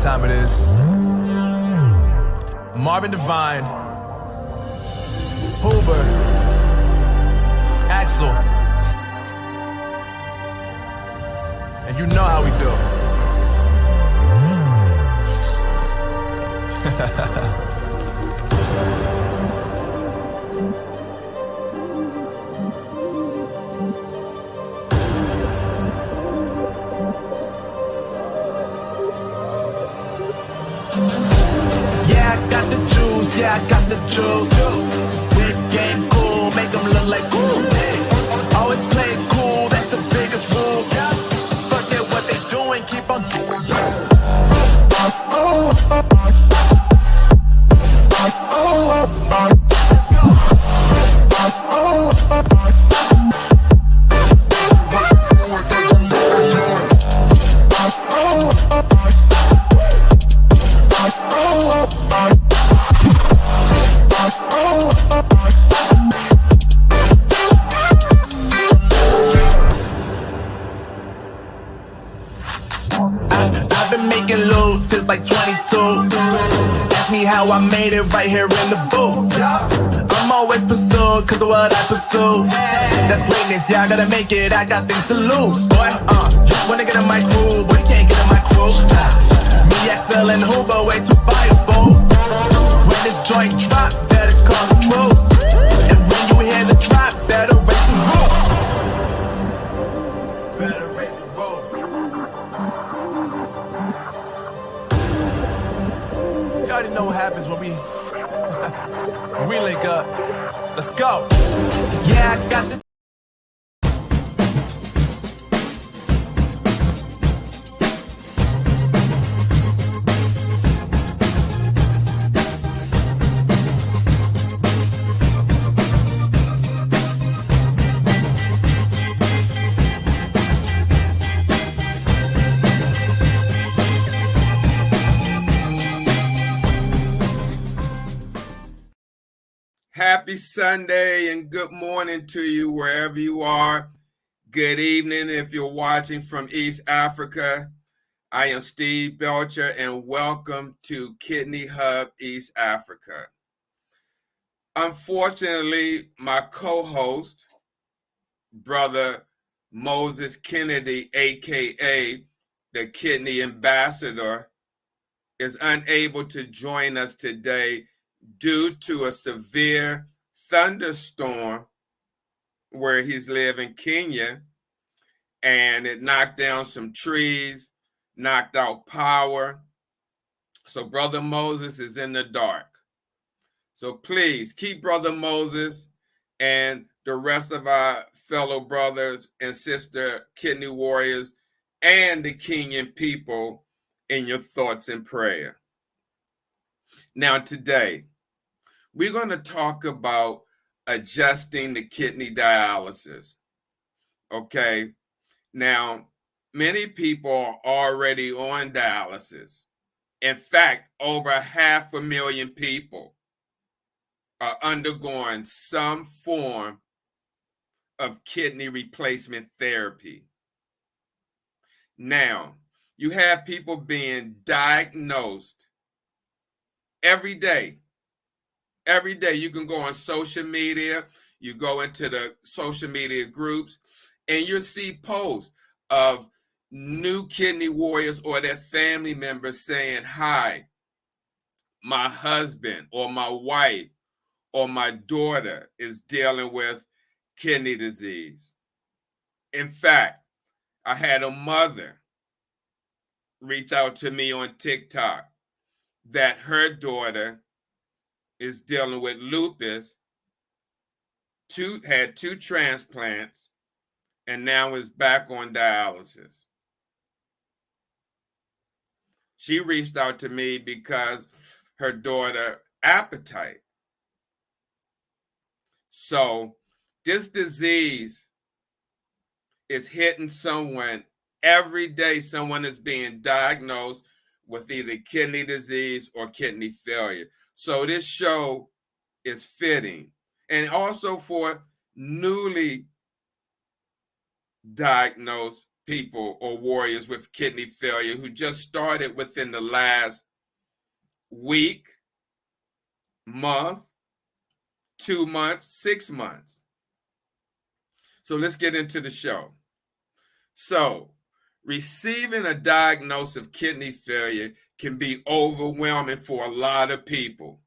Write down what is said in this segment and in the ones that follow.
time it is. Marvin Devine, Huber, Axel, and you know how we do. Yeah, I got the juice. Whip game cool, make them look like cool. Always play cool, that's the biggest rule. Forget what they doing, keep on doing. I've been making loot since like 22. Ask me how I made it right here in the booth. I'm always pursued cause of what I pursue. That's greatness, yeah, I gotta make it, I got things to lose. Boy, wanna get in my crew, but you can't get in my crew. Me, Axel, and Huber, way too fireable. When this joint drop, better call the troops. And when you hear the drop, better raise the roof. Better raise the roof. You already know what happens when we link up. Let's go. Yeah, I got the Happy Sunday and good morning to you wherever you are. Good evening if you're watching from East Africa. I am Steve Belcher and welcome to Kidney Hub East Africa. Unfortunately, my co-host, Brother Moses Kennedy, aka the Kidney Ambassador, is unable to join us today due to a severe thunderstorm where he's living in Kenya, and it knocked down some trees, knocked out power. So Brother Moses is in the dark. So please keep Brother Moses and the rest of our fellow brothers and sister kidney warriors and the Kenyan people in your thoughts and prayer. Now today, we're going to talk about adjusting the kidney dialysis. Okay. Now, many people are already on dialysis. In fact, over 500,000 people are undergoing some form of kidney replacement therapy. Now, you have people being diagnosed every day. Every day you can go on social media, you go into the social media groups, and you'll see posts of new kidney warriors or their family members saying, "Hi, my husband or my wife or my daughter is dealing with kidney disease." In fact, I had a mother reach out to me on TikTok that her daughter is dealing with lupus, had two transplants, and now is back on dialysis. She reached out to me because her daughter appetite. So this disease is hitting someone every day. Someone is being diagnosed with either kidney disease or kidney failure. So this show is fitting. And also for newly diagnosed people or warriors with kidney failure who just started within the last week, month, 2 months, 6 months. So let's get into the show. So, receiving a diagnosis of kidney failure can be overwhelming for a lot of people.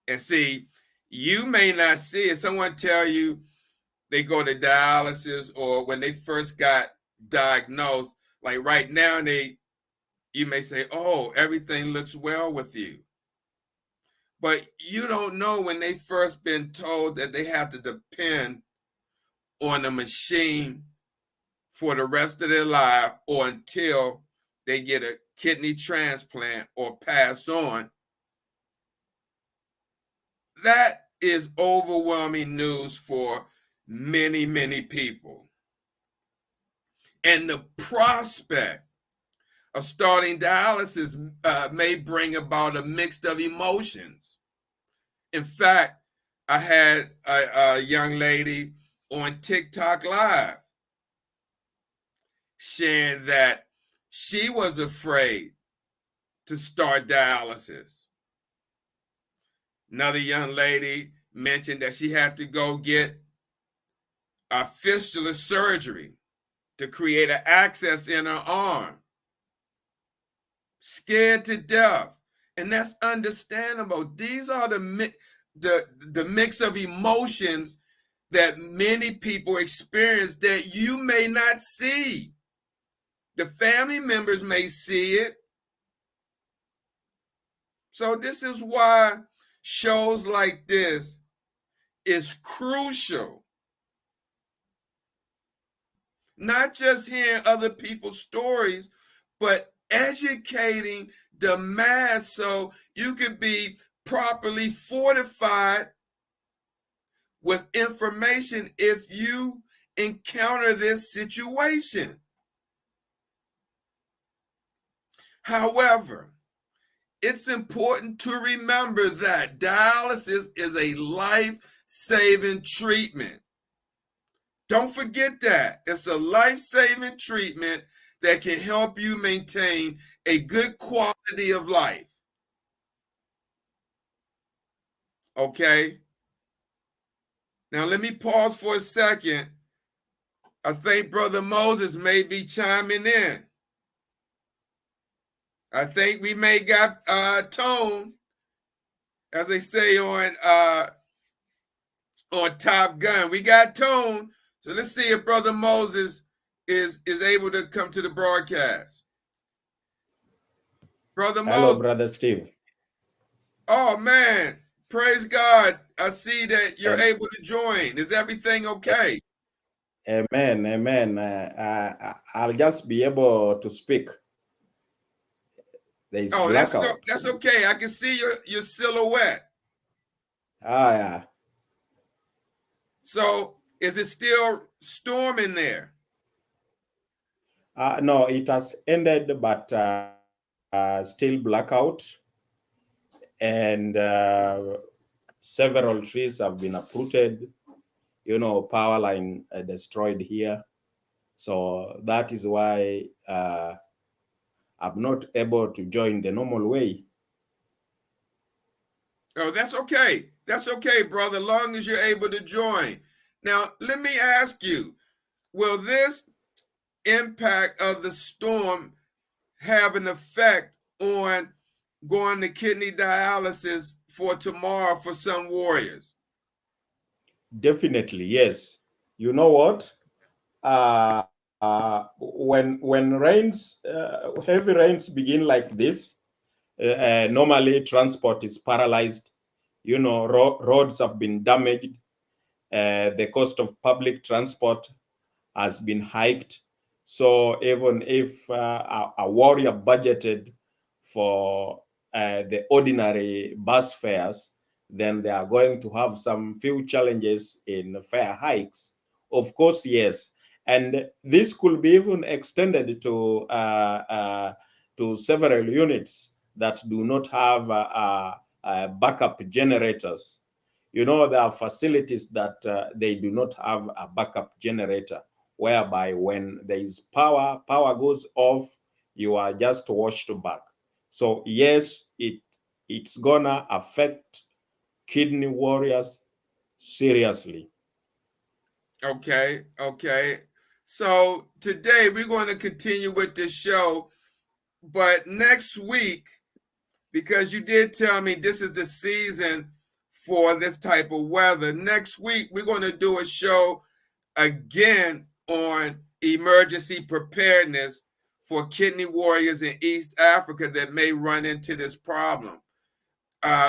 And see, you may not see it. Someone tell you they go to dialysis, or when they first got diagnosed, like right now, you may say, oh, everything looks well with you. But you don't know when they first been told that they have to depend on a machine for the rest of their life, or until they get a kidney transplant or pass on. That is overwhelming news for many, many people. And the prospect of starting dialysis may bring about a mix of emotions. In fact, I had a young lady on TikTok Live sharing that she was afraid to start dialysis. Another young lady mentioned that she had to go get a fistula surgery to create an access in her arm. Scared to death. And that's understandable. These are the mix of emotions that many people experience that you may not see. The family members may see it. So this is why shows like this is crucial. Not just hearing other people's stories, but educating the mass so you can be properly fortified with information if you encounter this situation. However, it's important to remember that dialysis is a life-saving treatment. Don't forget that. It's a life-saving treatment that can help you maintain a good quality of life. Okay? Now, let me pause for a second. I think Brother Moses may be chiming in. I think we may got tone, as they say on Top Gun. We got tone. So let's see if Brother Moses is able to come to the broadcast. Brother Moses. Hello, Brother Steve. Oh, man. Praise God. I see that you're able to join. Is everything okay? Amen. Amen. I'll just be able to speak. There's blackout. That's okay. I can see your silhouette. Yeah. So is it still storming there? No, it has ended, but still blackout. And several trees have been uprooted. You know, power line destroyed here. So that is why I'm not able to join the normal way. Oh, that's okay. That's okay, brother, as long as you're able to join. Now, let me ask you, will this impact of the storm have an effect on going to kidney dialysis for tomorrow for some warriors? Definitely, yes. You know what? When rains, heavy rains begin like this, normally transport is paralyzed. You know, roads have been damaged. The cost of public transport has been hiked. So even if a warrior budgeted for the ordinary bus fares, then they are going to have some few challenges in fare hikes. Of course, yes. And this could be even extended to several units that do not have backup generators. You know, there are facilities that they do not have a backup generator. whereby when there is power goes off, you are just washed back. So yes, it's gonna affect kidney warriors seriously. Okay, okay. So today we're going to continue with this show, but next week, because you did tell me this is the season for this type of weather, next week we're going to do a show again on emergency preparedness for kidney warriors in East Africa that may run into this problem.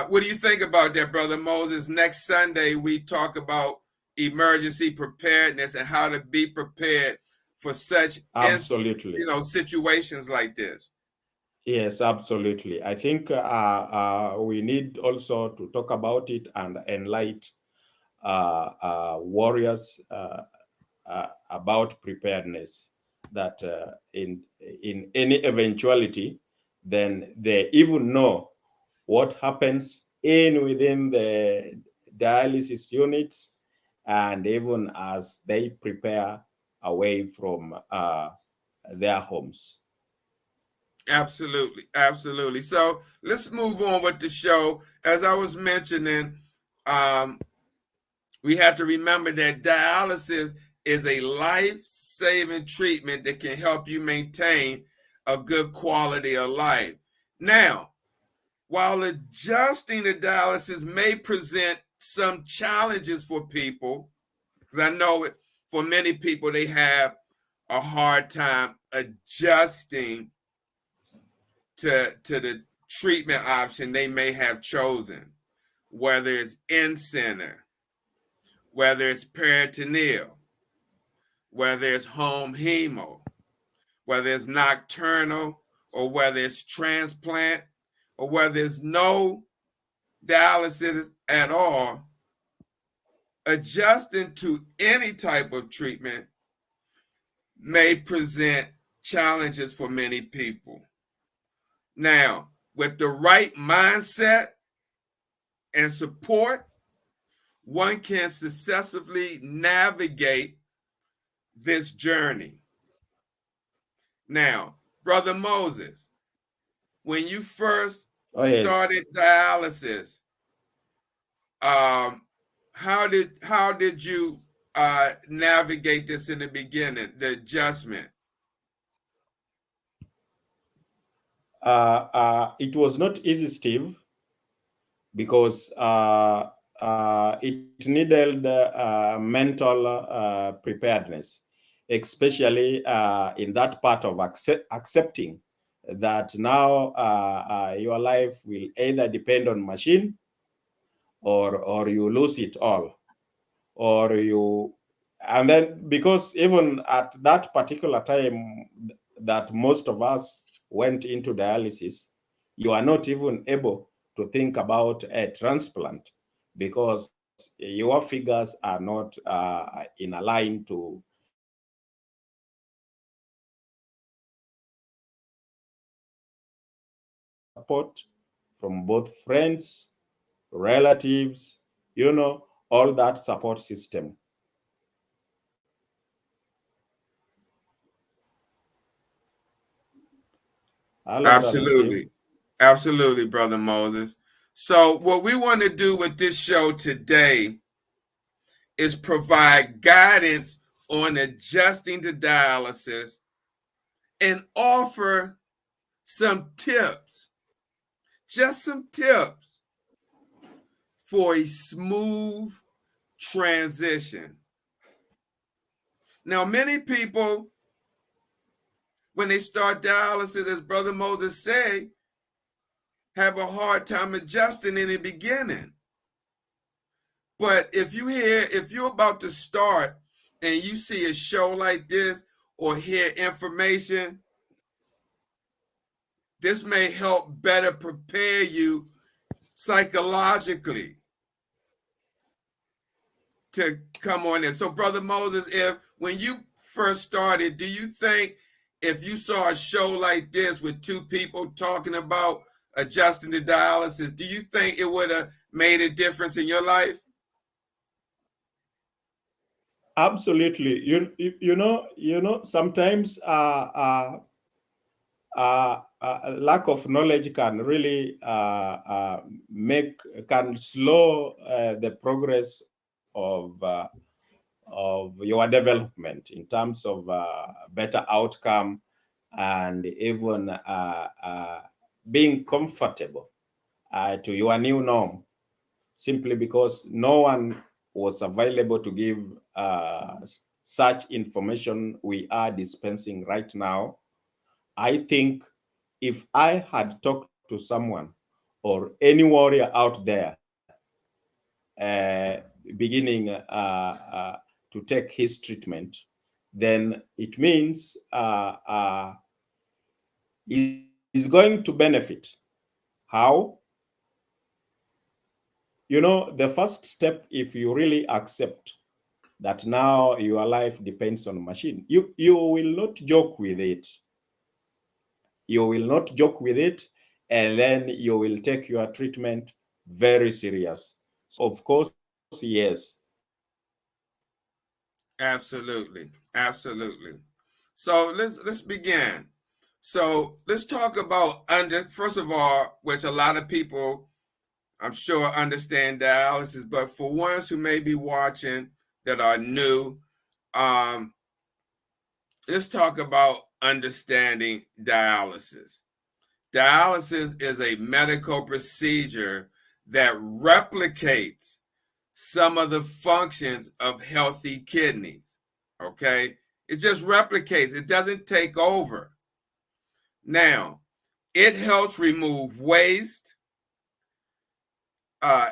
What do you think about that, Brother Moses? Next Sunday, we talk about emergency preparedness and how to be prepared for such Absolutely. situations like this. Yes, absolutely. I think we need also to talk about it and enlighten warriors about preparedness, that in any eventuality, then they even know what happens within the dialysis units, and even as they prepare away from their homes. Absolutely, absolutely. So let's move on with the show. As I was mentioning, we have to remember that dialysis is a life-saving treatment that can help you maintain a good quality of life. Now, while adjusting to dialysis may present some challenges for people, because I know it, for many people, they have a hard time adjusting to the treatment option they may have chosen, whether it's in-center, whether it's peritoneal, whether it's home hemo, whether it's nocturnal, or whether it's transplant, or whether it's no dialysis at all. Adjusting to any type of treatment may present challenges for many people. Now, with the right mindset and support, one can successfully navigate this journey. Now, Brother Moses, when you first started dialysis, how did you navigate this in the beginning, the adjustment? It was not easy, Steve, because it needed mental preparedness, especially in that part of accepting that now your life will either depend on machine, or you lose it all, and then, because even at that particular time that most of us went into dialysis, you are not even able to think about a transplant, because your figures are not in a line to support from both friends, relatives, all that support system. Hello, Absolutely. Absolutely, Brother Moses. So what we want to do with this show today is provide guidance on adjusting to dialysis and offer some tips, just some tips for a smooth transition. Now, many people, when they start dialysis, as Brother Moses said, have a hard time adjusting in the beginning. But if you're about to start and you see a show like this or hear information, this may help better prepare you psychologically to come on in. So, Brother Moses, when you first started, do you think if you saw a show like this with two people talking about adjusting to dialysis, do you think it would have made a difference in your life? Absolutely. Sometimes lack of knowledge can really can slow the progress of your development in terms of better outcome and even being comfortable to your new norm, simply because no one was available to give such information we are dispensing right now. I think if I had talked to someone or any warrior out there beginning to take his treatment, then it means he's going to benefit. How? The first step, if you really accept that now your life depends on a machine, you will not joke with it. You will not joke with it, and then you will take your treatment very serious. So of course, yes. Absolutely. Absolutely. So let's begin. So let's talk about first of all, which a lot of people I'm sure understand dialysis, but for ones who may be watching that are new, let's talk about understanding dialysis. Dialysis is a medical procedure that replicates some of the functions of healthy kidneys. Okay? It just replicates, it doesn't take over. Now, it helps remove waste,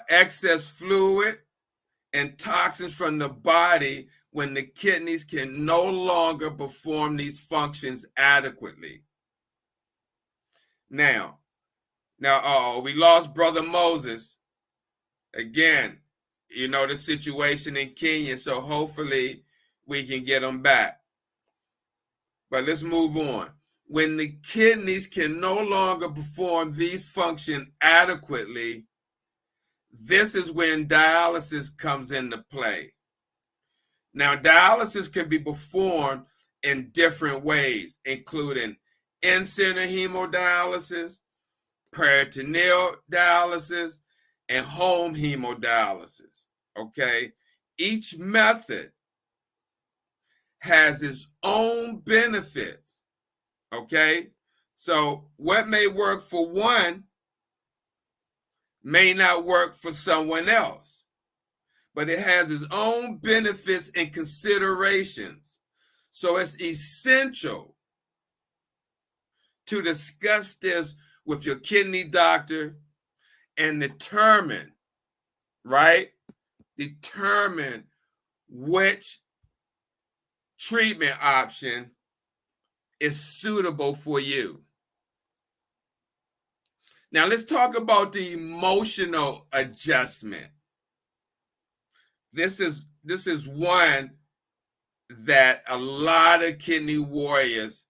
excess fluid, and toxins from the body when the kidneys can no longer perform these functions adequately. Now, we lost Brother Moses. Again, the situation in Kenya, so hopefully we can get him back. But let's move on. When the kidneys can no longer perform these functions adequately, this is when dialysis comes into play. Now, dialysis can be performed in different ways, including in-center hemodialysis, peritoneal dialysis, and home hemodialysis. Okay? Each method has its own benefits. Okay? So what may work for one may not work for someone else, but it has its own benefits and considerations. So it's essential to discuss this with your kidney doctor and determine which treatment option is suitable for you. Now let's talk about the emotional adjustment. This is one that a lot of kidney warriors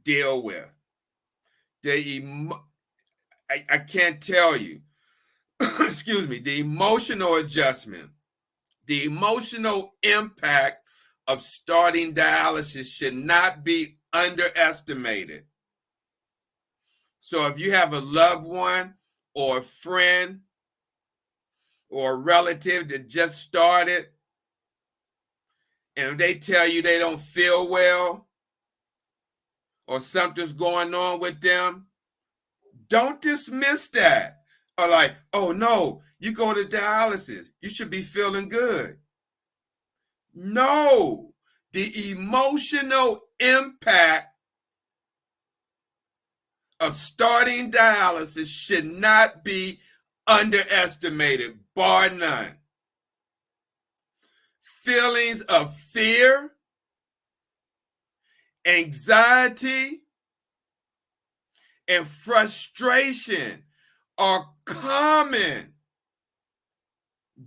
deal with. I can't tell you, excuse me, the emotional adjustment, the emotional impact of starting dialysis should not be underestimated. So if you have a loved one or a friend or a relative that just started, and if they tell you they don't feel well or something's going on with them, don't dismiss that. Or like, oh no, you go to dialysis, you should be feeling good. No, the emotional impact of starting dialysis should not be underestimated, bar none. Feelings of fear, anxiety, and frustration are common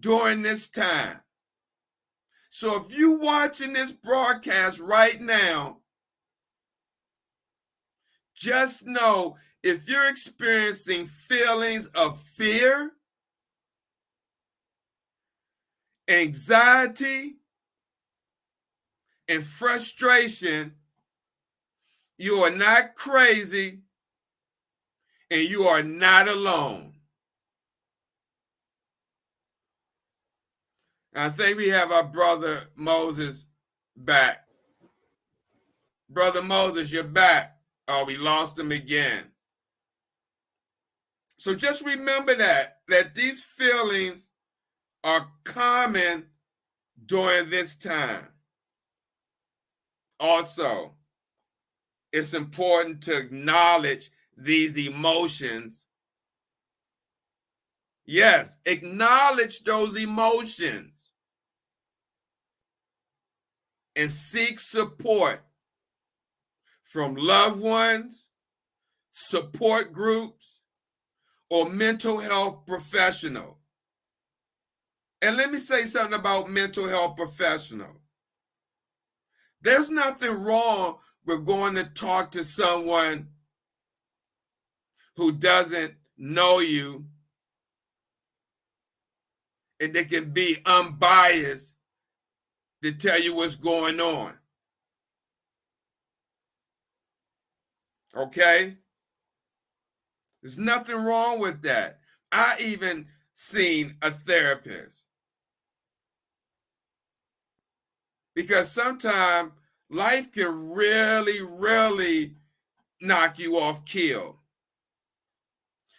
during this time. So if you're watching this broadcast right now, just know if you're experiencing feelings of fear, anxiety, and frustration, you are not crazy and you are not alone. I think we have our brother Moses back. Brother Moses, you're back. Oh, we lost him again. So just remember that these feelings are common during this time. Also, it's important to acknowledge these emotions. Yes, acknowledge those emotions and seek support from loved ones, support groups, or mental health professionals. And let me say something about mental health professionals. There's nothing wrong with going to talk to someone who doesn't know you and they can be unbiased to tell you what's going on. Okay? There's nothing wrong with that. I even seen a therapist. Because sometimes life can really, really knock you off keel.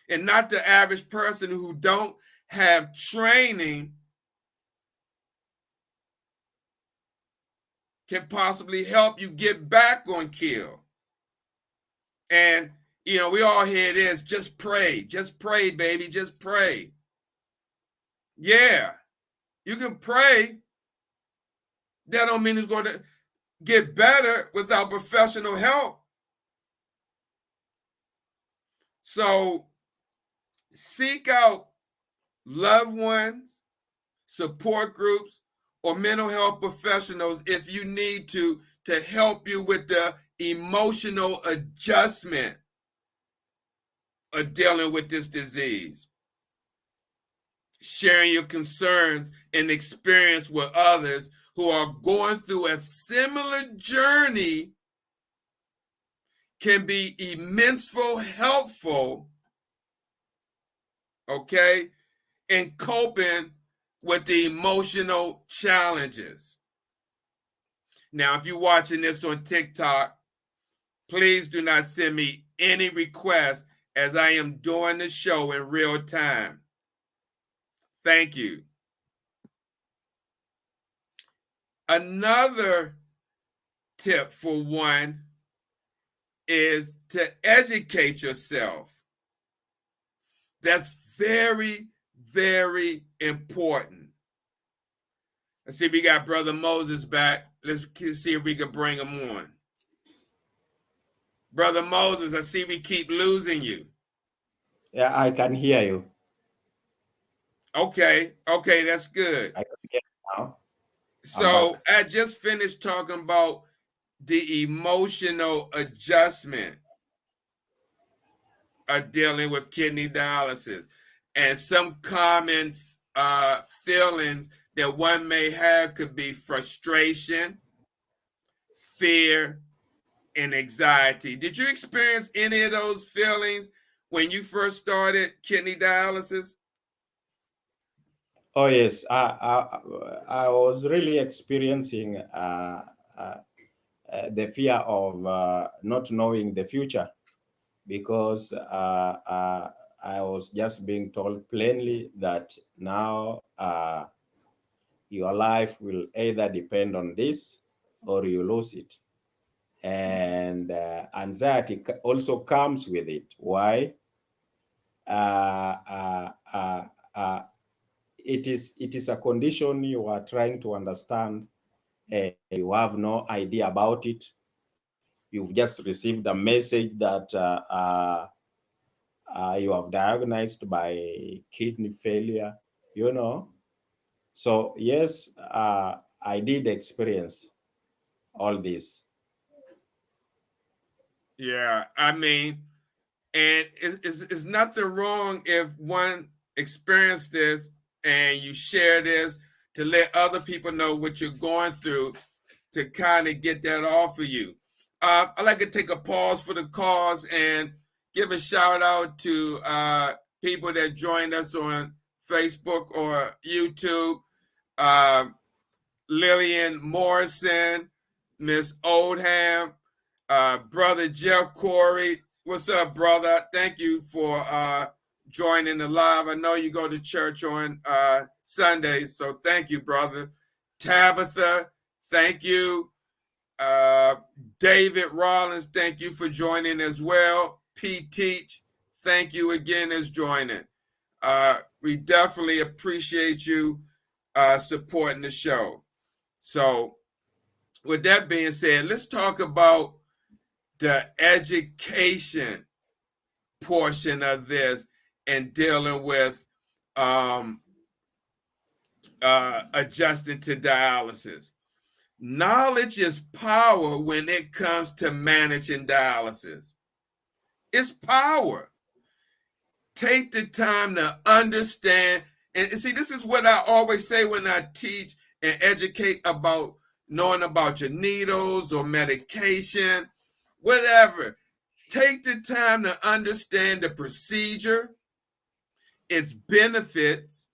And not the average person who don't have training can possibly help you get back on keel. And, we all hear this, just pray, baby, just pray. Yeah, you can pray. That don't mean it's going to get better without professional help. So seek out loved ones, support groups, or mental health professionals if you need to help you with the emotional adjustment of dealing with this disease. Sharing your concerns and experience with others who are going through a similar journey can be immensely helpful, okay, in coping with the emotional challenges. Now, if you're watching this on TikTok, please do not send me any requests as I am doing the show in real time. Thank you. Another tip for one is to educate yourself. That's very, very important. Let's see if we got Brother Moses back. Let's see if we can bring him on. Brother Moses, I see we keep losing you. Yeah, I can hear you. Okay, that's good. I can hear you now. So I just finished talking about the emotional adjustment of dealing with kidney dialysis and some common feelings that one may have could be frustration, fear, and anxiety. Did you experience any of those feelings when you first started kidney dialysis? Oh yes, I was really experiencing the fear of not knowing the future, because I was just being told plainly that now your life will either depend on this or you lose it. And anxiety also comes with it. Why? It is a condition you are trying to understand. You have no idea about it. You've just received a message that you have diagnosed by kidney failure, So yes, I did experience all this. Yeah, I mean, and it's nothing wrong if one experienced this and you share this to let other people know what you're going through. to kind of get that off of you. I'd like to take a pause for the cause and give a shout out to people that joined us on Facebook or YouTube. Lillian Morrison, Miss Oldham, Brother Jeff Corey. What's up, brother? Thank you for joining the live. I know you go to church on Sundays, so thank you, brother. Tabitha, thank you. David Rollins, thank you for joining as well. P. Teach, thank you again as joining. We definitely appreciate you supporting the show. So with that being said, let's talk about the education portion of this and dealing with adjusting to dialysis. Knowledge is power when it comes to managing dialysis. It's power. Take the time to understand. And see, this is what I always say when I teach and educate about knowing about your needles or medication, whatever. Take the time to understand the procedure, its benefits,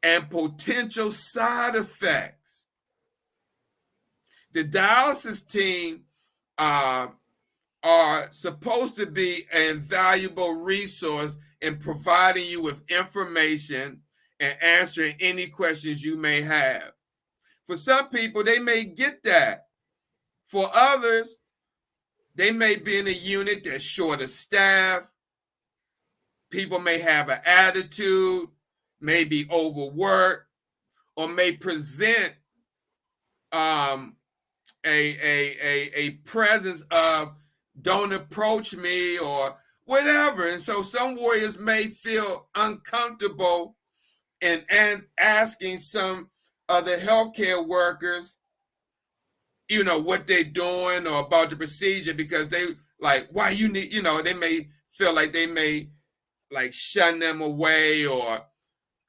and potential side effects. The dialysis team are supposed to be an invaluable resource in providing you with information and answering any questions you may have. For some people, they may get that. For others, they may be in a unit that's short of staff. People may have an attitude, may be overworked, or may present a presence of don't approach me or whatever. And so some warriors may feel uncomfortable in asking some of the healthcare workers, you know, what they're doing or about the procedure, because they like, why you need, you know, they may feel like they may like shun them away or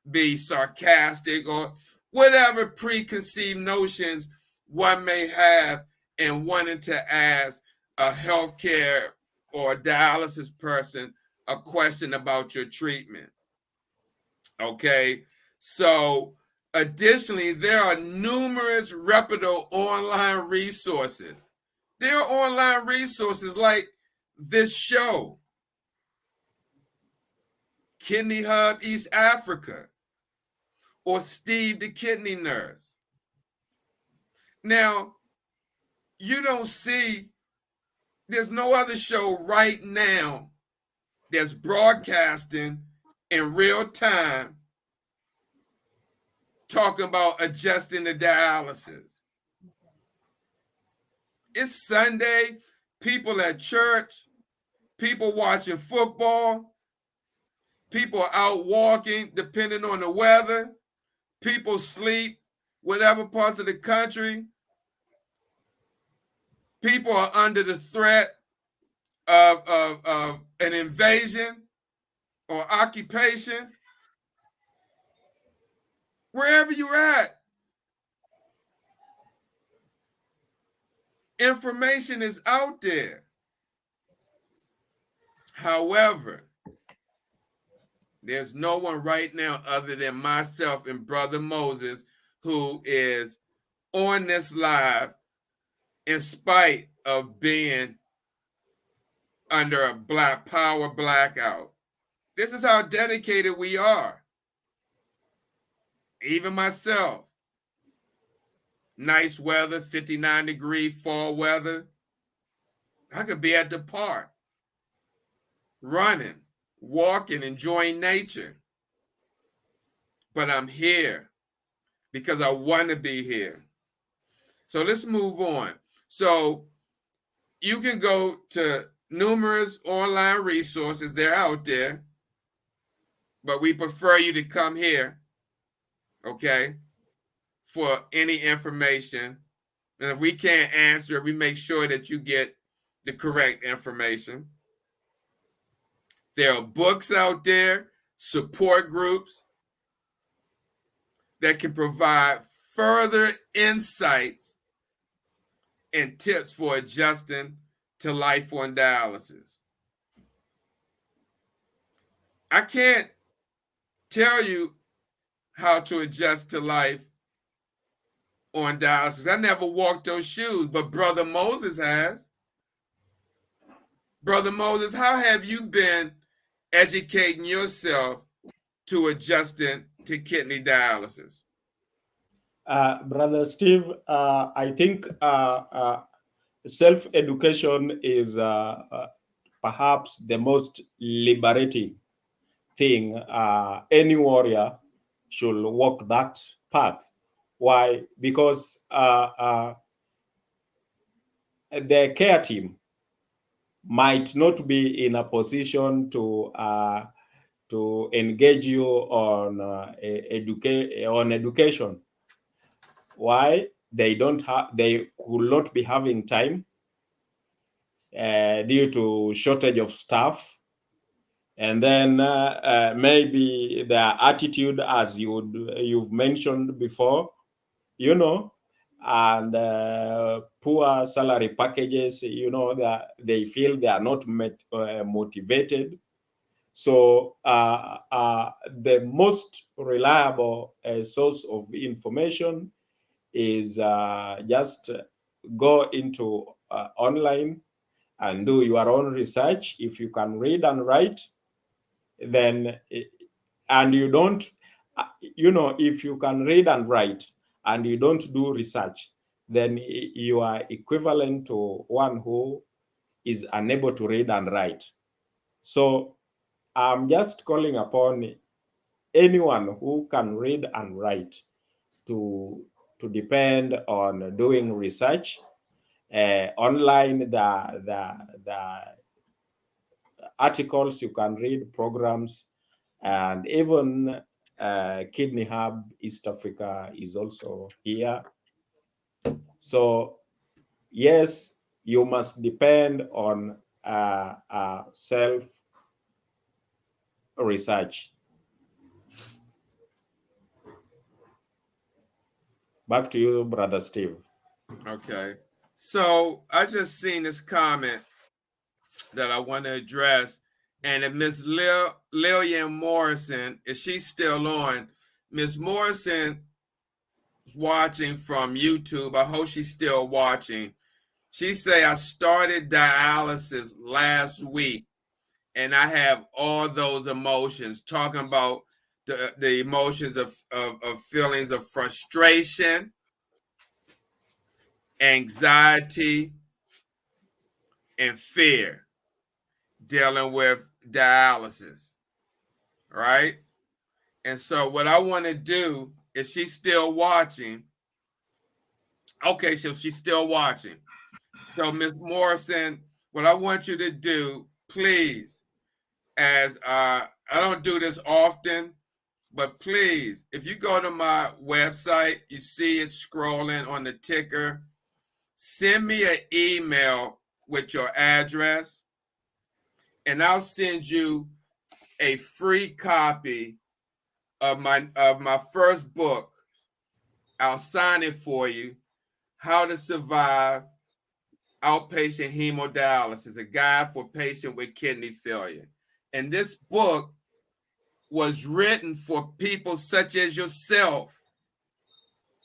be sarcastic or whatever preconceived notions one may have in wanting to ask a healthcare or a dialysis person a question about your treatment. Okay, so additionally, there are numerous reputable online resources. There are online resources like this show, Kidney Hub East Africa, or Steve the Kidney Nurse. Now, you don't see, there's no other show right now that's broadcasting in real time talking about adjusting the dialysis. It's Sunday, people at church, people watching football, people out walking depending on the weather, people sleep, whatever parts of the country. People are under the threat of an invasion or occupation. Wherever you're at, information is out there. However, there's no one right now other than myself and Brother Moses who is on this live in spite of being under a Black Power blackout. This is how dedicated we are. Even myself. Nice weather, 59-degree fall weather. I could be at the park, running, walking, enjoying nature. But I'm here because I want to be here. So let's move on. So you can go to numerous online resources. They're out there. But we prefer you to come here, okay, for any information. And if we can't answer, we make sure that you get the correct information. There are books out there, support groups that can provide further insights and tips for adjusting to life on dialysis. I can't tell you how to adjust to life on dialysis. I never walked those shoes, but Brother Moses has. Brother Moses, how have you been educating yourself to adjusting to kidney dialysis? Brother Steve, I think self-education is perhaps the most liberating thing. Any warrior should walk that path. Why? Because the care team might not be in a position to engage you on education. Why? They could not be having time due to shortage of staff, and then maybe their attitude, as you've mentioned before, and poor salary packages, that they feel they are not motivated. So the most reliable source of information is just go into online and do your own research. If you can read and write, then, and you don't, if you can read and write and you don't do research, then you are equivalent to one who is unable to read and write. So I'm just calling upon anyone who can read and write to depend on doing research online. The articles you can read, programs, and even Kidney Hub East Africa is also here. So yes, you must depend on self research. Back to you, Brother Steve. Okay. So I just seen this comment that I want to address. And if Miss Lillian Morrison, if she's still on, Miss Morrison is watching from YouTube. I hope she's still watching. She say, I started dialysis last week and I have all those emotions, talking about the emotions of feelings of frustration, anxiety, and fear dealing with dialysis, right? And so what I want to do, if she's still watching, okay, so she's still watching. So Ms. Morrison, what I want you to do, please, as I don't do this often, but please, if you go to my website, you see it scrolling on the ticker, send me an email with your address, and I'll send you a free copy of my first book. I'll sign it for you, How to Survive Outpatient Hemodialysis, a guide for patients with kidney failure. And this book was written for people such as yourself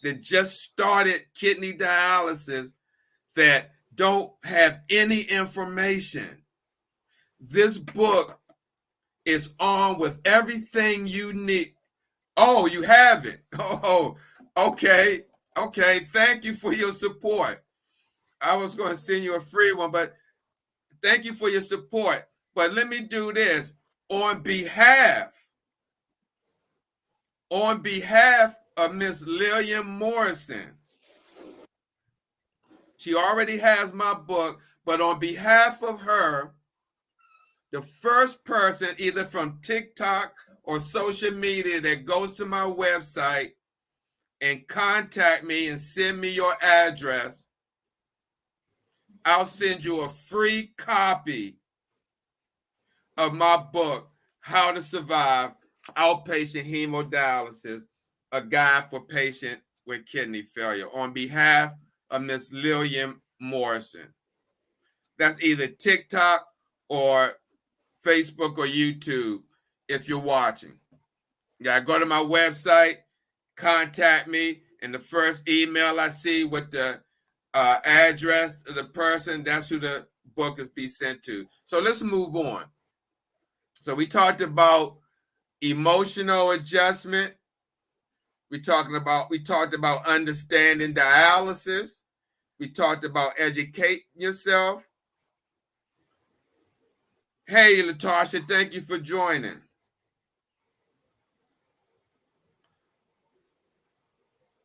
that just started kidney dialysis that don't have any information. This book is on with everything you need. Oh, you have it. Oh, okay. Okay. Thank you for your support. I was going to send you a free one, but thank you for your support. But let me do this on behalf of Miss Lillian Morrison. She already has my book, but on behalf of her, the first person, either from TikTok or social media, that goes to my website and contact me and send me your address, I'll send you a free copy of my book, How to Survive Outpatient Hemodialysis, a guide for patients with kidney failure, on behalf of Miss Lillian Morrison. That's either TikTok or Facebook or YouTube if you're watching. You gotta go to my website, contact me, and the first email I see with the address of the person, that's who the book is be sent to. So let's move on. So we talked about emotional adjustment. We talked about understanding dialysis. We talked about educating yourself. Hey, Latasha, thank you for joining.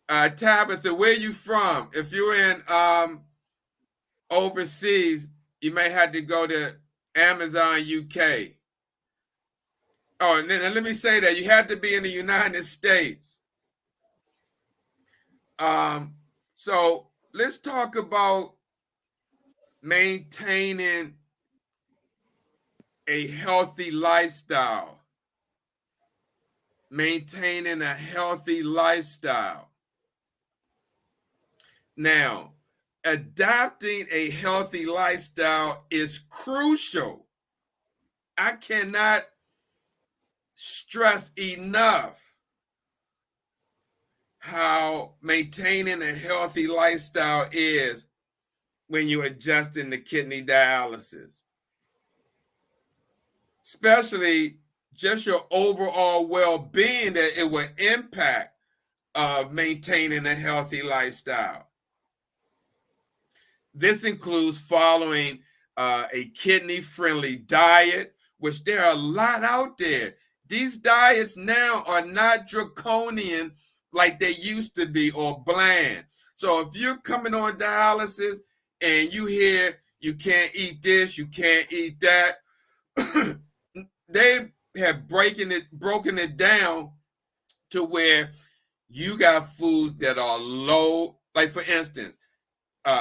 Tabitha, where you from? If you're in overseas, you may have to go to Amazon UK. Oh, and then let me say that you have to be in the United States. So let's talk about maintaining a healthy lifestyle. Maintaining a healthy lifestyle. Now, adopting a healthy lifestyle is crucial. I cannot stress enough how maintaining a healthy lifestyle is when you're adjusting the kidney dialysis. Especially just your overall well-being, that it will impact maintaining a healthy lifestyle. This includes following a kidney-friendly diet, which there are a lot out there. These diets now are not draconian like they used to be, or bland. So if you're coming on dialysis and you hear you can't eat this, you can't eat that, they have broken it down to where you got foods that are low, like for instance,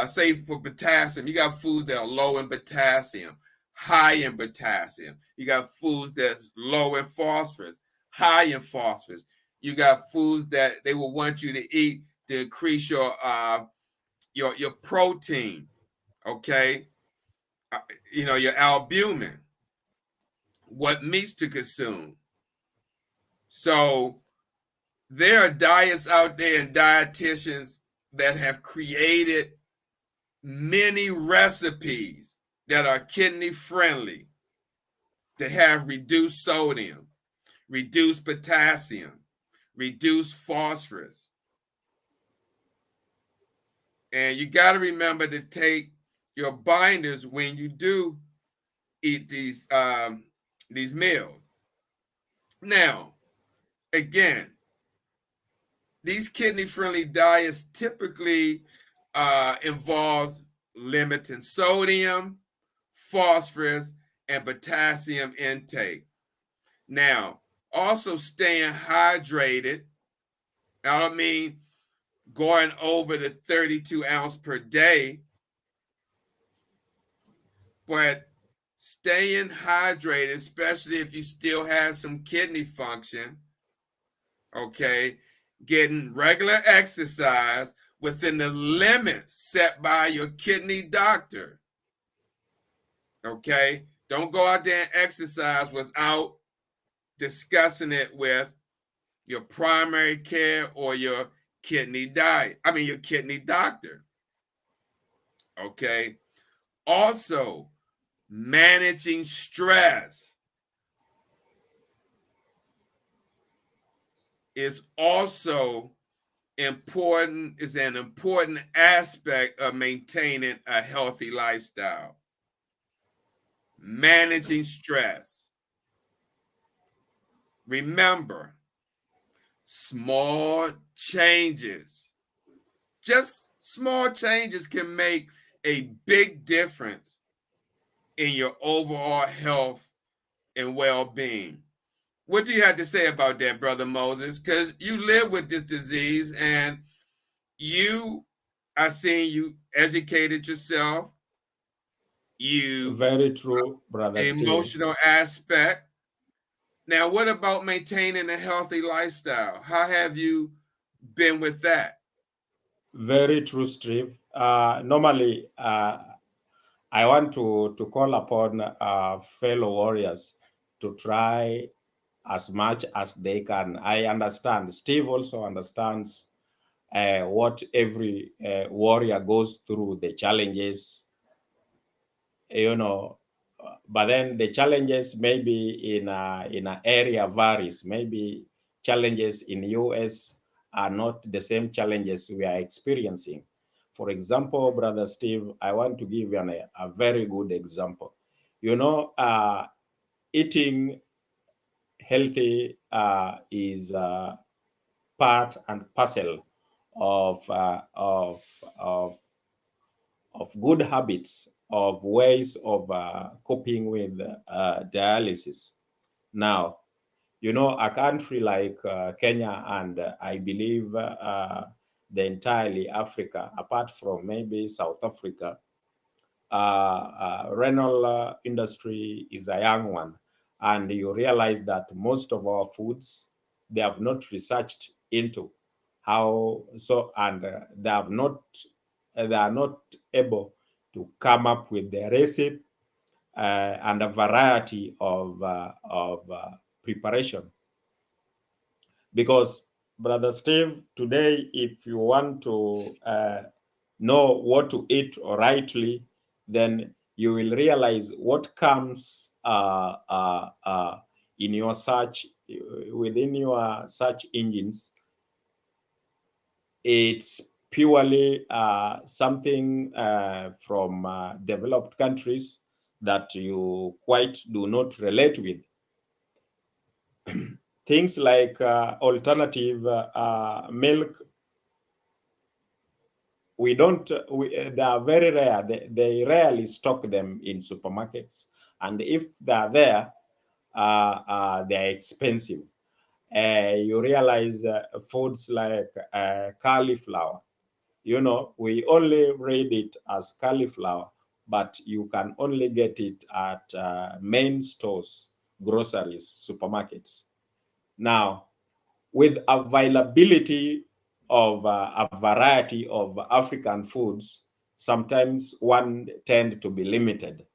say for potassium, you got foods that are low in potassium, high in potassium. You got foods that's low in phosphorus, high in phosphorus. You got foods that they will want you to eat to increase your protein, okay? Your albumin, what meats to consume. So there are diets out there and dietitians that have created many recipes that are kidney friendly, that have reduced sodium, reduced potassium, reduced phosphorus. And you got to remember to take your binders when you do eat these meals. Now, again, these kidney-friendly diets typically involves limiting sodium, phosphorus, and potassium intake. Now, also staying hydrated. I don't mean going over the 32 ounce per day, but staying hydrated, especially if you still have some kidney function, okay? Getting regular exercise within the limits set by your kidney doctor, okay? Don't go out there and exercise without discussing it with your primary care or your kidney doctor, okay? Also, managing stress is also important, is an important aspect of maintaining a healthy lifestyle. Managing stress. Remember, small changes, just small changes can make a big difference in your overall health and well-being. What do you have to say about that, Brother Moses? Because you live with this disease and I seen you educated yourself. You very true, Brother Steve. Emotional aspect. Now, what about maintaining a healthy lifestyle? How have you been with that? Very true, Steve. Normally, I want to call upon fellow warriors to try as much as they can. I understand. Steve also understands what every warrior goes through, the challenges, you know. But then the challenges maybe in an area varies. Maybe challenges in US are not the same challenges we are experiencing. For example, Brother Steve, I want to give you a very good example. You know, eating healthy is part and parcel of, uh, of, of, of good habits, of ways of coping with dialysis. Now, you know, a country like Kenya and I believe the entirely Africa, apart from maybe South Africa, renal industry is a young one. And you realize that most of our foods, they have not researched into how so, and they are not able to come up with the recipe and a variety of preparation. Because, Brother Steve, today, if you want to know what to eat rightly, then you will realize what comes in your search, within your search engines. It's purely something from developed countries that you quite do not relate with. Things like alternative milk, we don't, they are very rare. They rarely stock them in supermarkets. And if they're there, they're expensive. You realize foods like cauliflower, you know, we only read it as cauliflower, but you can only get it at main stores, groceries, supermarkets. Now, with availability of a variety of African foods, sometimes one tend to be limited,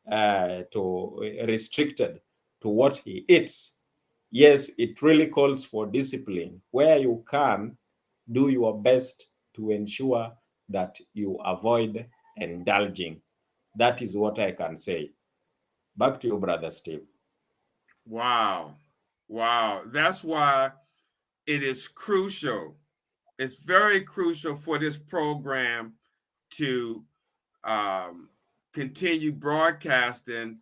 to restricted to what he eats. Yes, it really calls for discipline, where you can do your best to ensure that you avoid indulging. That is what I can say. Back to you, Brother Steve. Wow. Wow. That's why it is crucial. It's very crucial for this program to continue broadcasting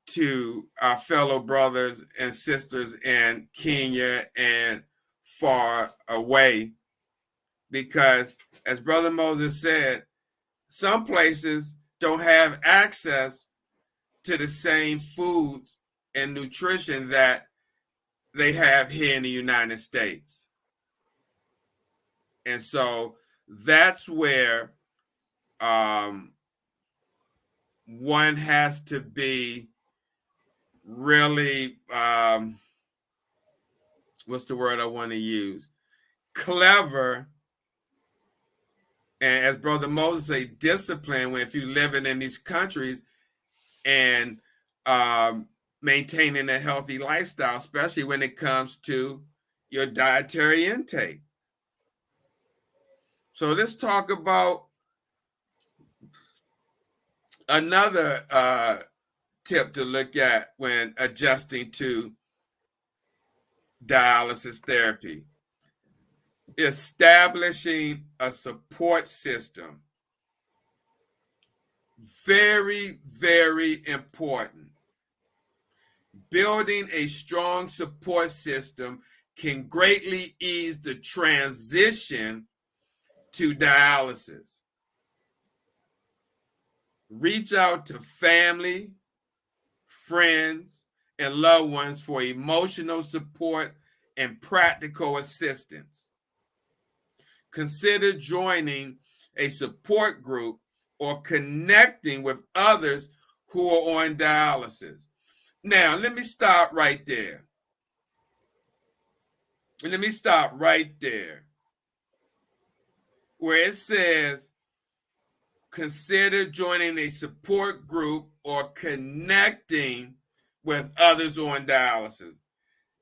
to our fellow brothers and sisters in Kenya and far away. Because, as Brother Moses said, some places don't have access to the same foods and nutrition that they have here in the United States. And so that's where one has to be really, what's the word I want to use? Clever. And as Brother Moses say, discipline when if you're living in these countries and maintaining a healthy lifestyle, especially when it comes to your dietary intake. So let's talk about another tip to look at when adjusting to dialysis therapy. Establishing a support system. Very, very important. Building a strong support system can greatly ease the transition to dialysis. Reach out to family, friends, and loved ones for emotional support and practical assistance. Consider joining a support group or connecting with others who are on dialysis. Now, let me stop right there. where it says, consider joining a support group or connecting with others on dialysis.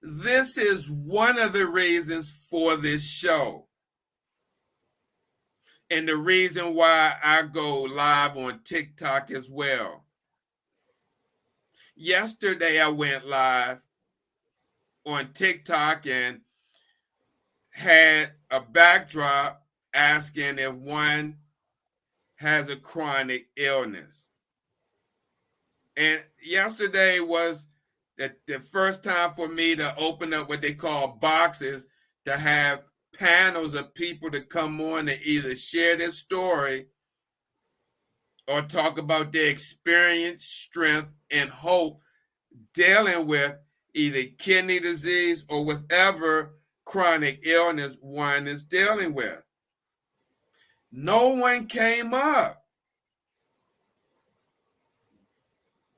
This is one of the reasons for this show. And the reason why I go live on TikTok as well. Yesterday, I went live on TikTok and had a backdrop asking if one has a chronic illness. And yesterday was the first time for me to open up what they call boxes, to have panels of people to come on to either share their story or talk about their experience, strength, and hope dealing with either kidney disease or whatever chronic illness one is dealing with. No one came up.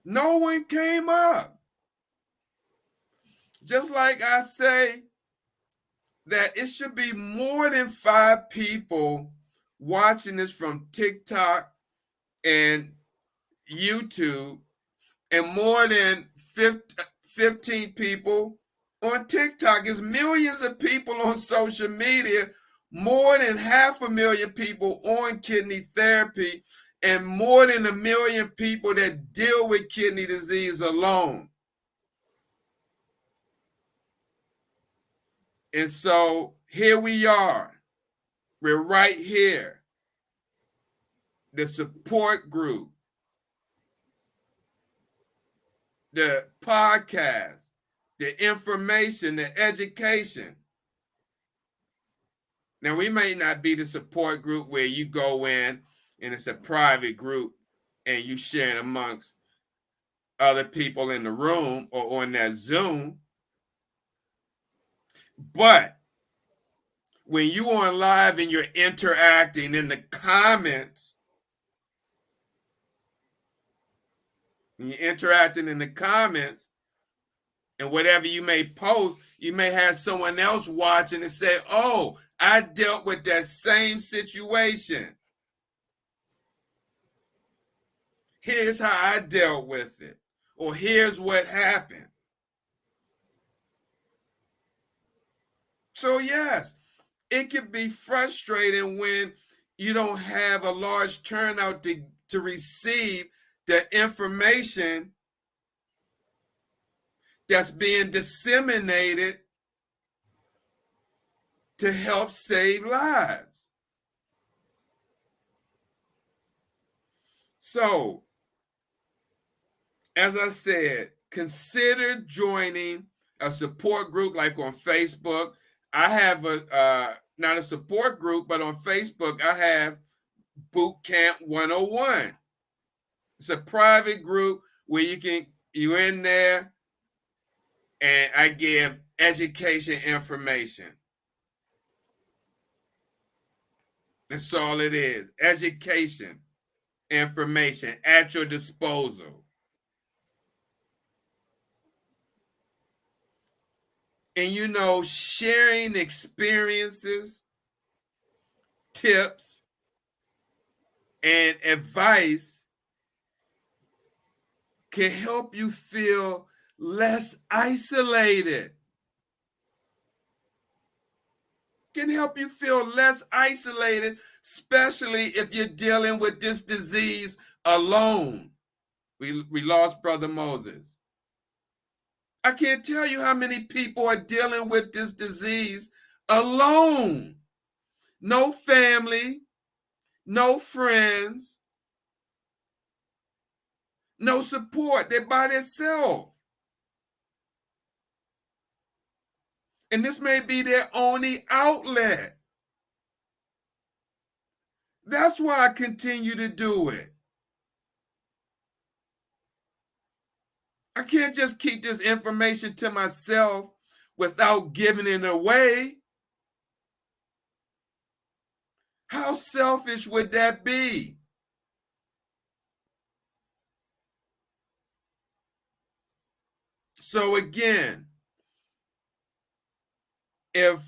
No one came up. Just like I say that it should be more than 5 people watching this from TikTok and YouTube, and more than 15 people on TikTok. Is millions of people on social media, more than 500,000 people on kidney therapy, and more than 1 million people that deal with kidney disease alone. And so here we are. We're right here. The support group, the podcast, the information, the education. Now, we may not be the support group where you go in and it's a private group and you share it amongst other people in the room or on that Zoom. But when you on live and you're interacting in the comments, and whatever you may post, you may have someone else watching and say, oh, I dealt with that same situation. Here's how I dealt with it. Or here's what happened. So yes, it can be frustrating when you don't have a large turnout to receive the information that's being disseminated to help save lives. So, as I said, consider joining a support group like on Facebook. I have not a support group, but on Facebook, I have Boot Camp 101. It's a private group where you're in there, and I give education information. That's all it is. Education information at your disposal. And sharing experiences, tips, and advice can help you feel less isolated. Can help you feel less isolated, especially if you're dealing with this disease alone. We lost Brother Moses. I can't tell you how many people are dealing with this disease alone. No family, no friends, no support. They're by themselves. And this may be their only outlet. That's why I continue to do it. I can't just keep this information to myself without giving it away. How selfish would that be? So again, if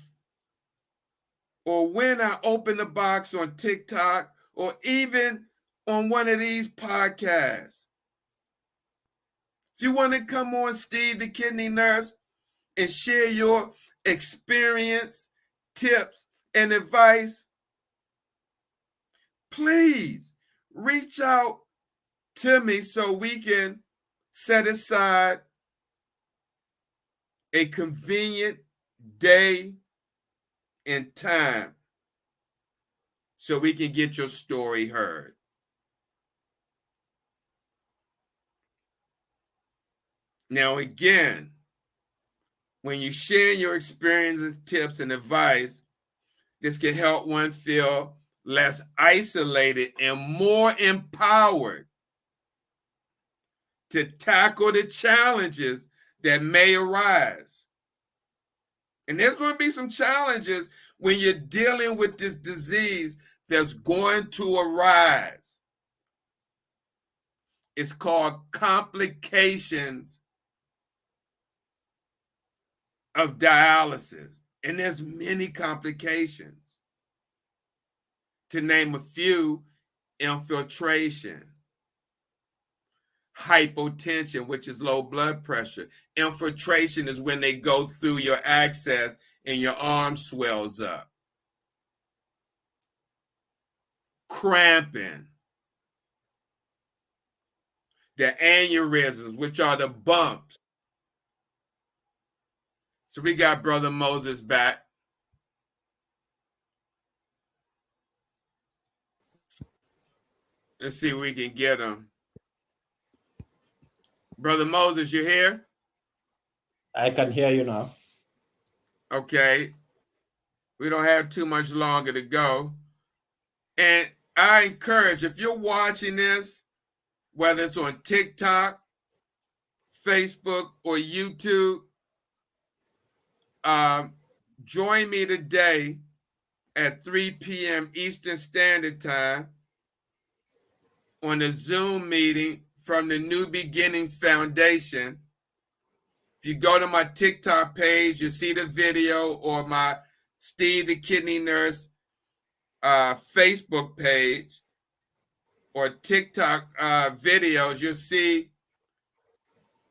or when I open the box on TikTok, or even on one of these podcasts. If you want to come on Steve the Kidney Nurse and share your experience, tips, and advice, please reach out to me so we can set aside a convenient day and time so we can get your story heard. Now, again, when you share your experiences, tips, and advice, this can help one feel less isolated and more empowered to tackle the challenges that may arise. And there's going to be some challenges when you're dealing with this disease that's going to arise. It's called complications of dialysis. And there's many complications. To name a few, infiltration, hypotension, which is low blood pressure. Infiltration is when they go through your access and your arm swells up. Cramping. The aneurysms, which are the bumps. So we got Brother Moses back. Let's see if we can get him. Brother Moses, you here? I can hear you now. Okay. We don't have too much longer to go. And I encourage, if you're watching this, whether it's on TikTok, Facebook, or YouTube, join me today at 3 p.m. Eastern Standard Time on a Zoom meeting from the New Beginnings Foundation. If you go to my TikTok page, you see the video, or my Steve the Kidney Nurse Facebook page or TikTok videos, you'll see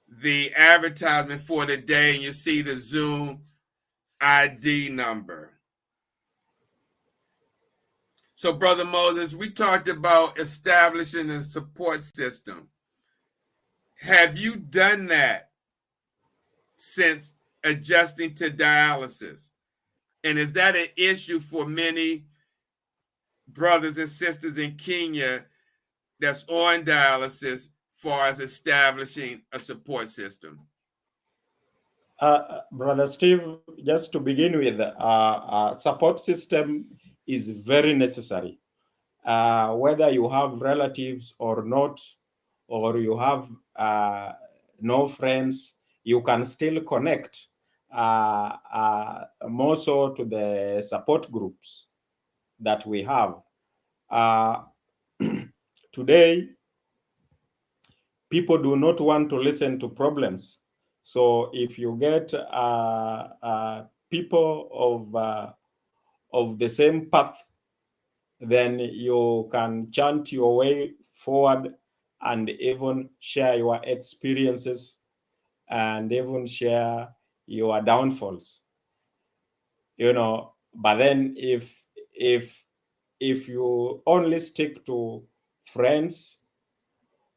the advertisement for the day, and you see the Zoom ID number. So, Brother Moses, we talked about establishing a support system. Have you done that since adjusting to dialysis? And is that an issue for many brothers and sisters in Kenya that's on dialysis far as establishing a support system? Brother Steve, just to begin with, support system is very necessary. Whether you have relatives or not, or you have no friends, you can still connect more so to the support groups that we have. Today, people do not want to listen to problems. So if you get people of the same path, then you can chant your way forward and even share your experiences and even share your downfalls. You know, but then if you only stick to friends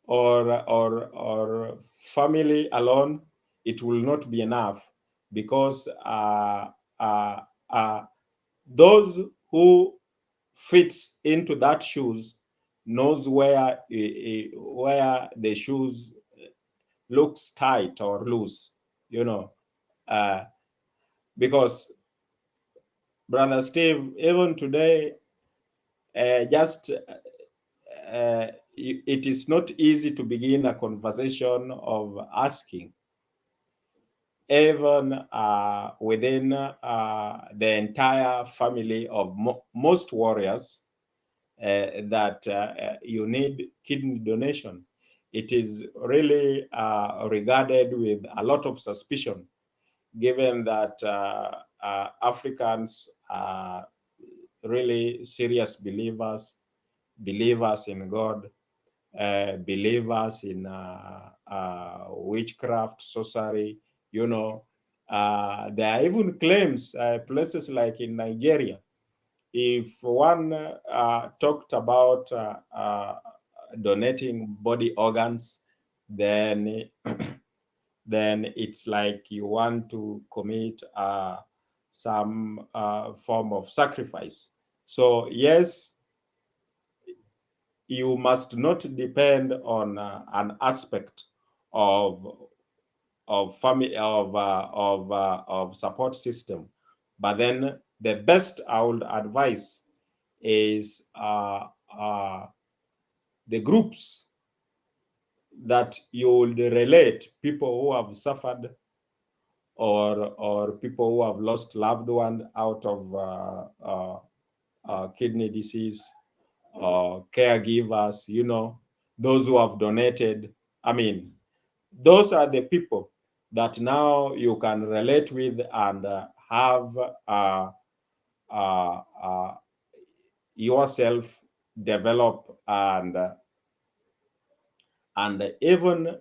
or family alone, it will not be enough, because those who fits into that shoes knows where the shoes looks tight or loose, you know, because Brother Steve, even today, it is not easy to begin a conversation of asking, even within the entire family of most warriors, that you need kidney donation. It is really regarded with a lot of suspicion, given that Africans really serious believers, believers in God, believers in witchcraft, sorcery, you know. There are even claims, places like in Nigeria, if one talked about donating body organs, then then it's like you want to commit some form of sacrifice. So yes, you must not depend on an aspect of family of support system, but then the best I would advise is the groups that you would relate, people who have suffered or people who have lost loved one out of kidney disease, caregivers, you know, those who have donated. I mean, those are the people that now you can relate with and have uh, uh, yourself develop and even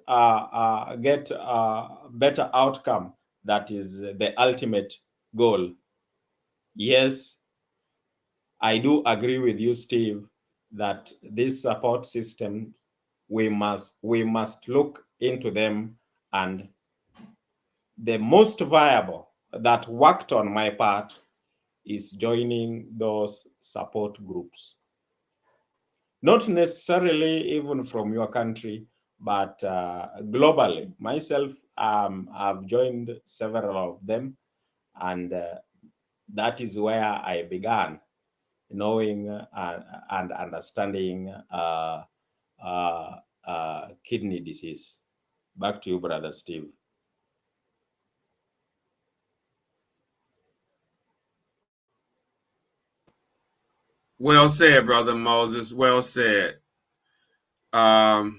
get a better outcome. That is the ultimate goal. Yes, I do agree with you, Steve, that this support system, we must look into them, and the most viable that worked on my part is joining those support groups. Not necessarily even from your country, but globally. Myself, I've joined several of them, and that is where I began, knowing and understanding kidney disease. Back to you, Brother Steve. Well said, Brother Moses. Well said. Now,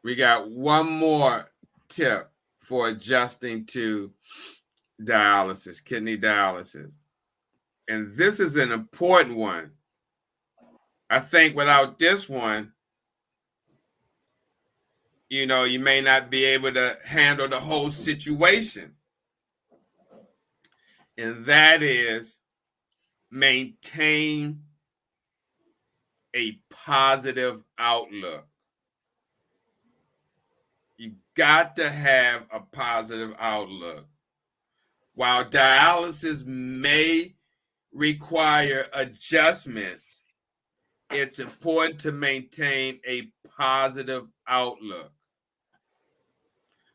we got one more tip for adjusting to dialysis, kidney dialysis. And this is an important one. I think without this one, you know, you may not be able to handle the whole situation. And that is maintain a positive outlook. You got to have a positive outlook. While dialysis may require adjustments, it's important to maintain a positive outlook.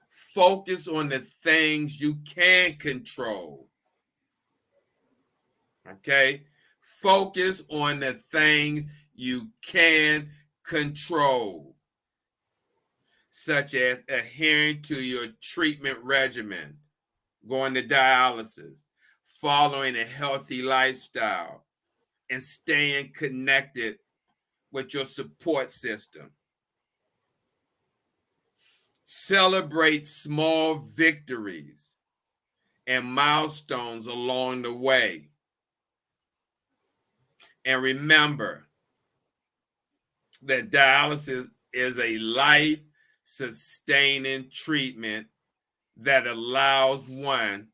Focus on the things you can control. Okay? Focus on the things you can control, such as adhering to your treatment regimen, going to dialysis, following a healthy lifestyle, and staying connected with your support system. Celebrate small victories and milestones along the way. And remember that dialysis is a life-sustaining treatment that allows one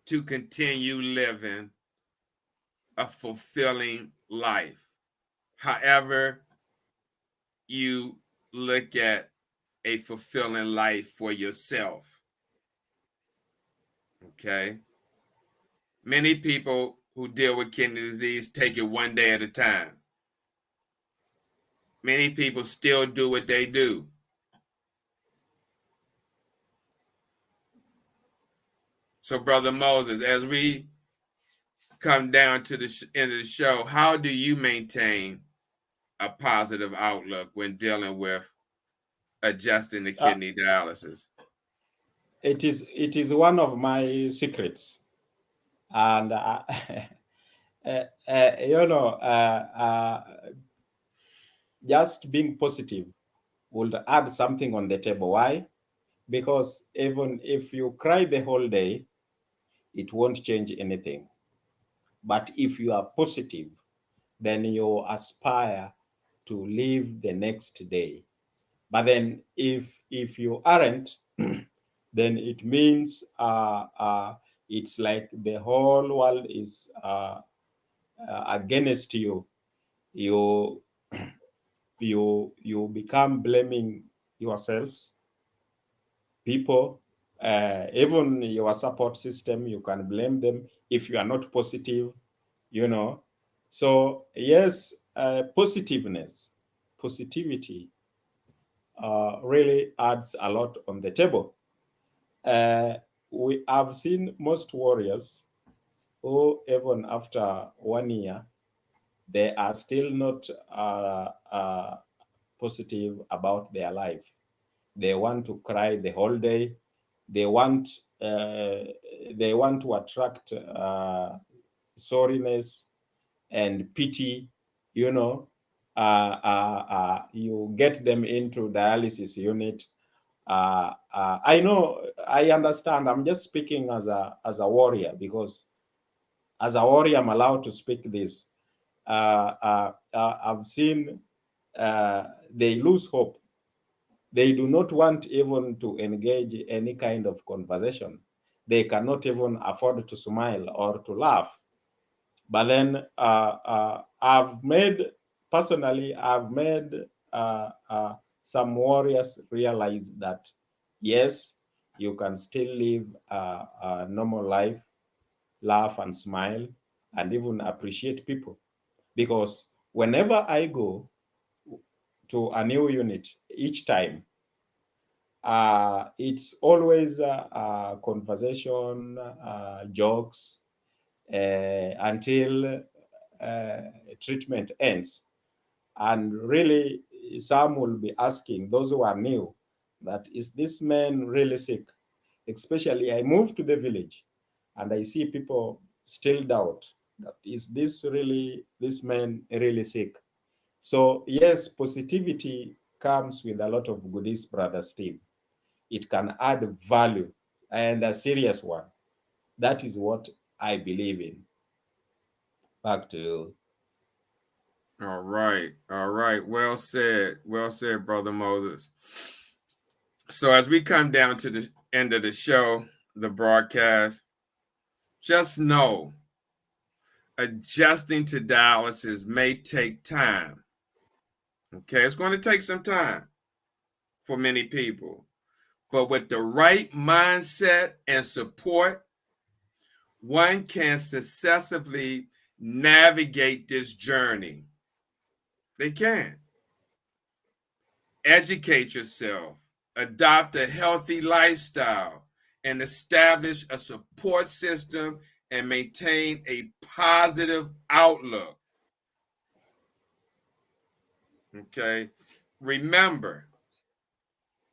to continue living a fulfilling life. However, you look at a fulfilling life for yourself. Okay? Many people who deal with kidney disease take it one day at a time. Many people still do what they do. So, Brother Moses, as we come down to the end of the show, how do you maintain a positive outlook when dealing with adjusting to kidney dialysis? It is one of my secrets, and you know, just being positive would add something on the table. Why? Because even if you cry the whole day, it won't change anything. But if you are positive, then you aspire to live the next day. But then if you aren't, then it means it's like the whole world is against you. You become blaming yourselves, people, even your support system. You can blame them if you are not positive, you know. So yes, positivity really adds a lot on the table. We have seen most warriors who, even after 1 year, they are still not positive about their life. They want to cry the whole day. They want to attract sorriness and pity. You know, you get them into dialysis unit. I know, I understand. I'm just speaking as a warrior, because as a warrior, I'm allowed to speak this. I've seen they lose hope. They do not want even to engage any kind of conversation. They cannot even afford to smile or to laugh. But then personally, I've made some warriors realize that, yes, you can still live a normal life, laugh and smile, and even appreciate people. Because whenever I go to a new unit, each time, it's always a conversation, jokes, until treatment ends. And really, some will be asking, those who are new, that is this man really sick? Especially, I moved to the village and I see people still doubt that, is this man really sick? So yes, positivity comes with a lot of goodies, Brother Steve. It can add value, and a serious one. That is what I believe in. Back to you. All right. All right. Well said. Well said, Brother Moses. So as we come down to the end of the show, the broadcast, just know adjusting to dialysis may take time. Okay, it's going to take some time for many people. But with the right mindset and support, one can successfully navigate this journey. They can. Educate yourself, adopt a healthy lifestyle, and establish a support system and maintain a positive outlook. Okay? Remember,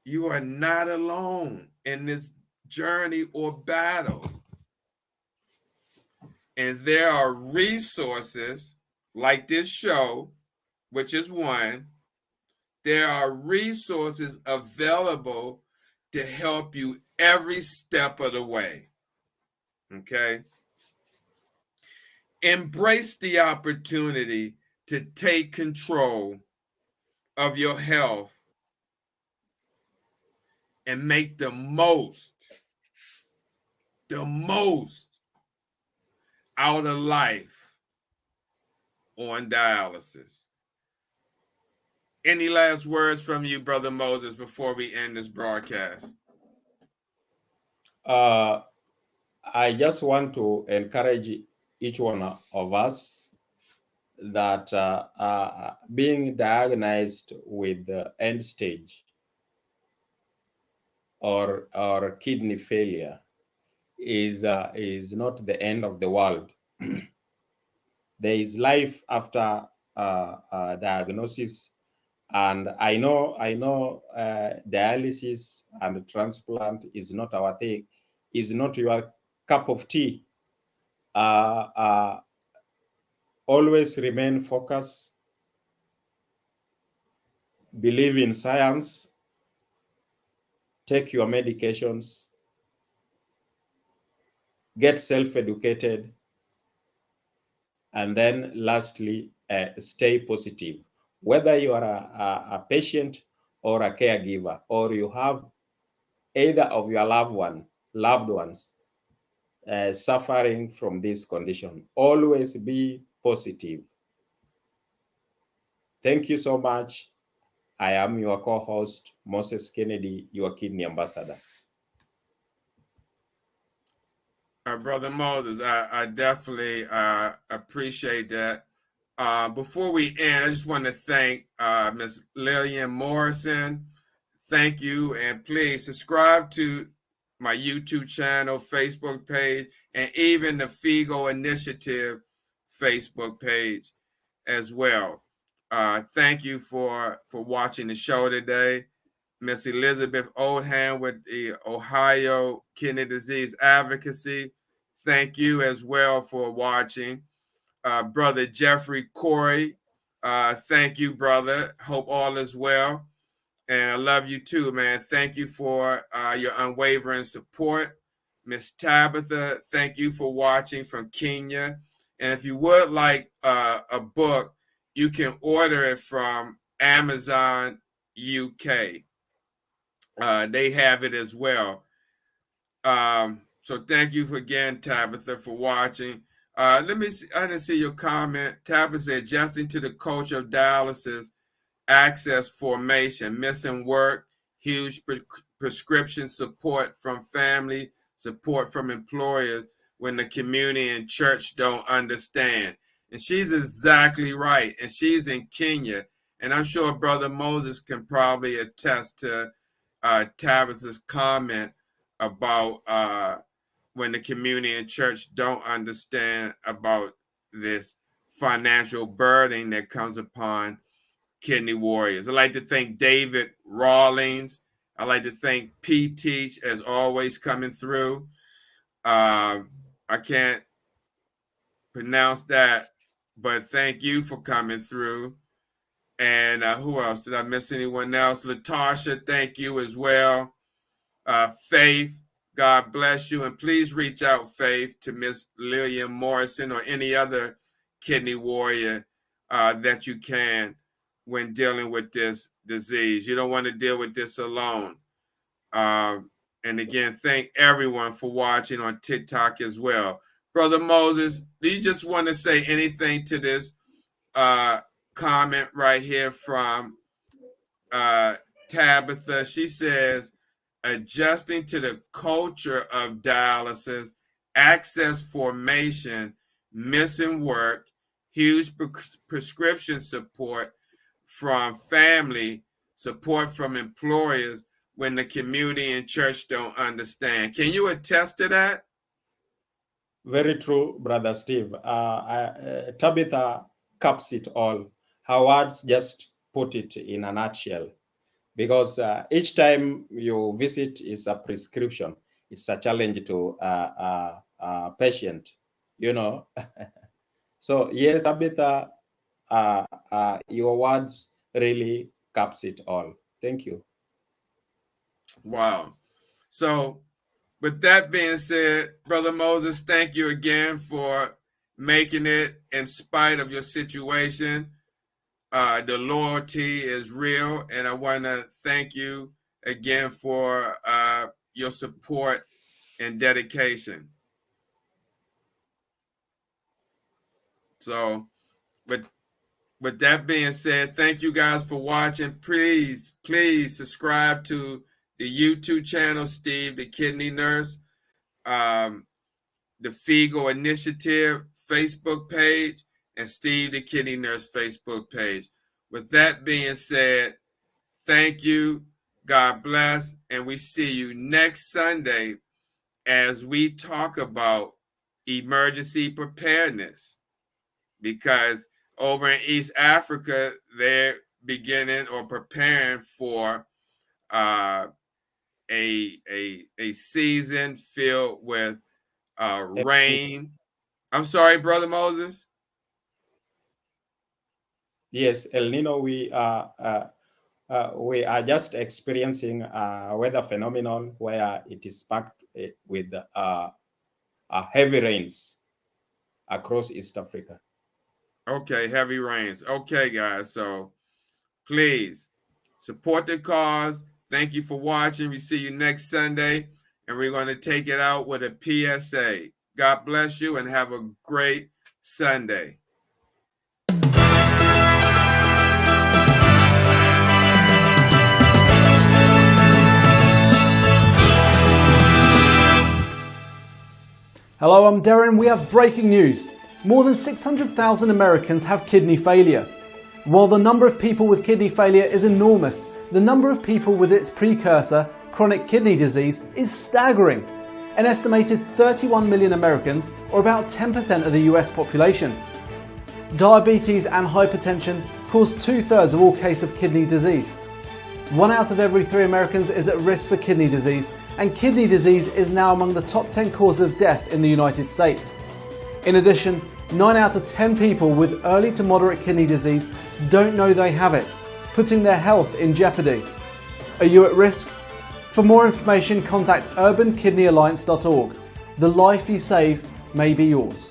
you are not alone in this journey or battle. And there are resources like this show, which is one. There are resources available to help you every step of the way. Okay? Embrace the opportunity to take control of your health and make the most out of life on dialysis. Any last words from you, Brother Moses, before we end this broadcast? I just want to encourage each one of us that being diagnosed with end stage or kidney failure is not the end of the world. There is life after diagnosis, and I know dialysis and transplant is not our thing, is not your cup of tea. Always remain focused, believe in science, take your medications, get self-educated, and then lastly, stay positive. Whether you are a patient or a caregiver, or you have either of your loved ones suffering from this condition, always be positive. Thank you so much. I am your co-host, Moses Kennedy, your kidney ambassador. Brother Moses, I definitely appreciate that. Before we end, I just want to thank Ms. Lillian Morrison. Thank you, and please subscribe to my YouTube channel, Facebook page, and even the FIGO Initiative Facebook page as well. Thank you for watching the show today. Miss Elizabeth Oldham with the Ohio Kidney Disease Advocacy. Thank you as well for watching. Brother Jeffrey Corey, thank you, brother. Hope all is well. And I love you too, man. Thank you for your unwavering support. Miss Tabitha, thank you for watching from Kenya. And if you would like a book, you can order it from Amazon UK. They have it as well. So thank you again, Tabitha, for watching. Let me see, I didn't see your comment. Tabitha said, adjusting to the culture of dialysis, access formation, missing work, huge prescription support from family, support from employers when the community and church don't understand. And she's exactly right. And she's in Kenya. And I'm sure Brother Moses can probably attest to Tabitha's comment about when the community and church don't understand about this financial burden that comes upon kidney warriors. I'd like to thank David Rawlings. I'd like to thank P. Teach, as always, coming through. I can't pronounce that, but thank you for coming through. And who else? Did I miss anyone else? Latasha, thank you as well. Faith, God bless you. And please reach out, Faith, to Miss Lillian Morrison or any other kidney warrior that you can when dealing with this disease. You don't want to deal with this alone. And again, thank everyone for watching on TikTok as well. Brother Moses, do you just want to say anything to this comment right here from Tabitha? She says, adjusting to the culture of dialysis, access formation, missing work, huge prescription support from family, support from employers when the community and church don't understand. Can you attest to that? Very true, Brother Steve. Tabitha caps it all. Her words just put it in a nutshell. Because each time you visit is a prescription. It's a challenge to a patient, you know. So yes, Tabitha, your words really caps it all. Thank you. Wow. So with that being said, Brother Moses, thank you again for making it in spite of your situation. The loyalty is real, and I want to thank you again for your support and dedication. So, with that being said, thank you guys for watching. Please subscribe to the YouTube channel, Steve the Kidney Nurse, the FIGO Initiative Facebook page, and Steve the Kidney Nurse Facebook page. With that being said, thank you. God bless. And we see you next Sunday as we talk about emergency preparedness. Because over in East Africa, they're beginning or preparing for a season filled with rain. I'm sorry, Brother Moses. Yes, El Nino, we are just experiencing a weather phenomenon where it is packed with heavy rains across East Africa. Okay, heavy rains. Okay, guys. So please support the cause. Thank you for watching. We see you next Sunday, and we're going to take it out with a PSA. God bless you and have a great Sunday. Hello, I'm Darren. We have breaking news. More than 600,000 Americans have kidney failure. While the number of people with kidney failure is enormous, the number of people with its precursor, chronic kidney disease, is staggering. An estimated 31 million Americans, or about 10% of the US population. Diabetes and hypertension cause 2/3 of all cases of kidney disease. 1 out of every 3 Americans is at risk for kidney disease, and kidney disease is now among the top 10 causes of death in the United States. In addition, 9 out of 10 people with early to moderate kidney disease don't know they have it, putting their health in jeopardy. Are you at risk? For more information, contact urbankidneyalliance.org. The life you save may be yours.